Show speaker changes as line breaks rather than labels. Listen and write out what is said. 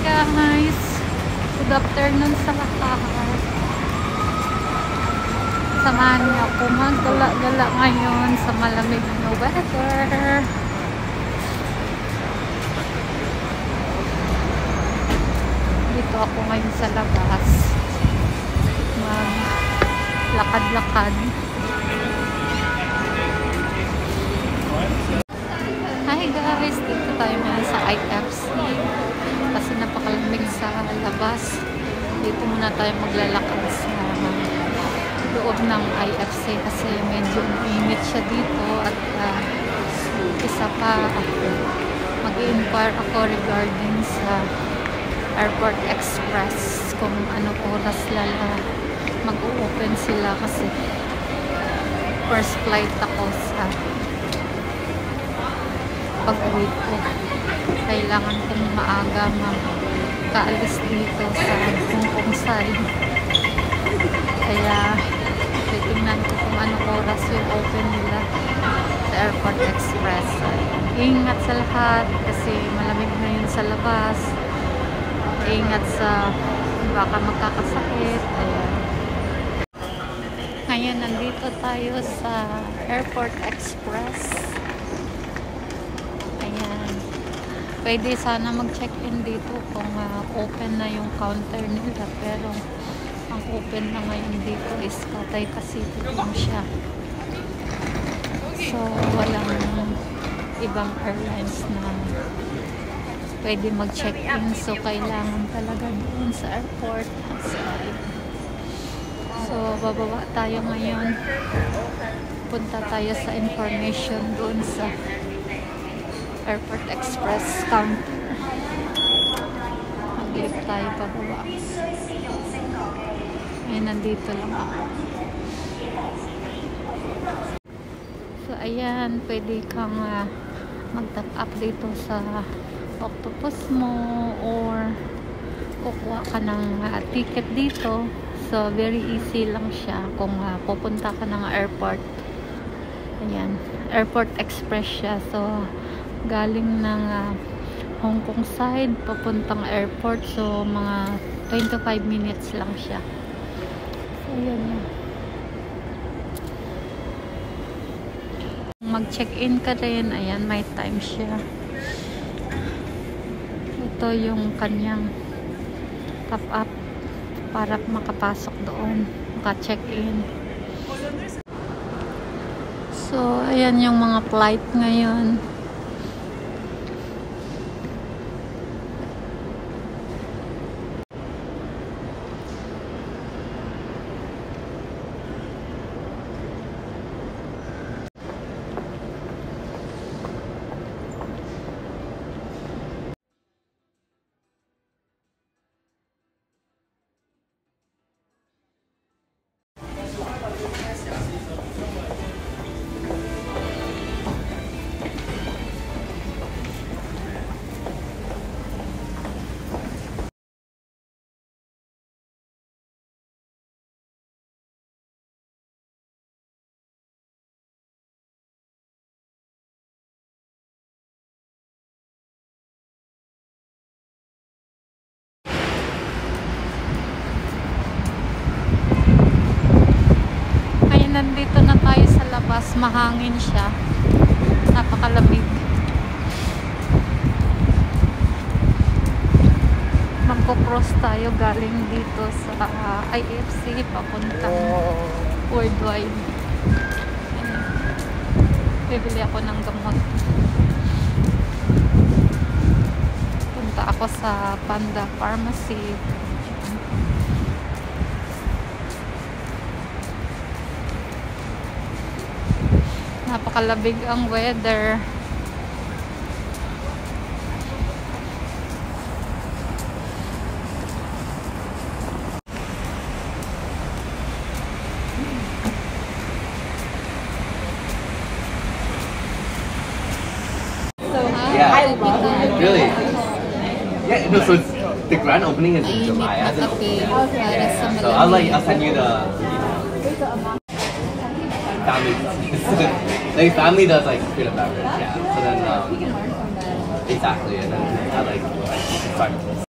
guys! Good afternoon sa lahat. Samahan niyo ako maggala-gala ngayon sa malamig na weather. Dito ako ngayon sa labas. Maglakad-lakad. Hi guys! Dito tayo ngayon sa IFC. Kasi napakalamig sa labas. Dito muna tayo maglalakad sa loob ng IFC kasi medyo init siya dito at isa pa mag-i-inquire ako regarding sa Airport Express kung ano oras lala mag-open sila kasi first flight ako sa pag-uwi ko. Kailangan kong maaga makaalis dito sa Hong Kong side. Kaya titingnan ko kung anong oras yung open nila sa Airport Express. Ingat sa lahat kasi malamig na yun sa labas. Ingat sa baka magkakasakit. Ayan. Ngayon nandito tayo sa Airport Express. Ayan. Pwede sana mag-check-in dito kung open na yung counter nila pero ang open na ngayon dito is Cathay Pacific lang siya. So, walang ibang airlines na pwede mag-check-in. So, kailangan talaga doon sa airport. So, bababa tayo ngayon. Punta tayo sa information doon sa Airport Express counter. Mag-lift tayo pababa. Ay, nandito lang ako. So, ayan, pwede kang mag-top up dito sa Octopus mo or kukuha ka ng ticket dito. So, very easy lang siya kung pupunta ka ng airport. Ayan, Airport Express siya. So, galing ng Hong Kong side, papuntang airport. So, mga 25 minutes lang siya. Ayan yun. Mag-check-in ka rin. Ayan, may time siya. Ito yung kanyang top up para makapasok doon. Maka-check-in. So, ayan yung mga flight ngayon. Nandito na tayo sa labas, mahangin siya, napakalamig. Magpo-cross tayo galing dito sa IFC papuntang Worldwide. Bibili ako ng gamot. Punta ako sa Panda Pharmacy. Napakalabig ang weather.
Yeah, really. Yeah, no, so it's, the grand opening is in July. So I'll send you the family. Like family does like food and beverage, yeah. So then exactly, and then I like start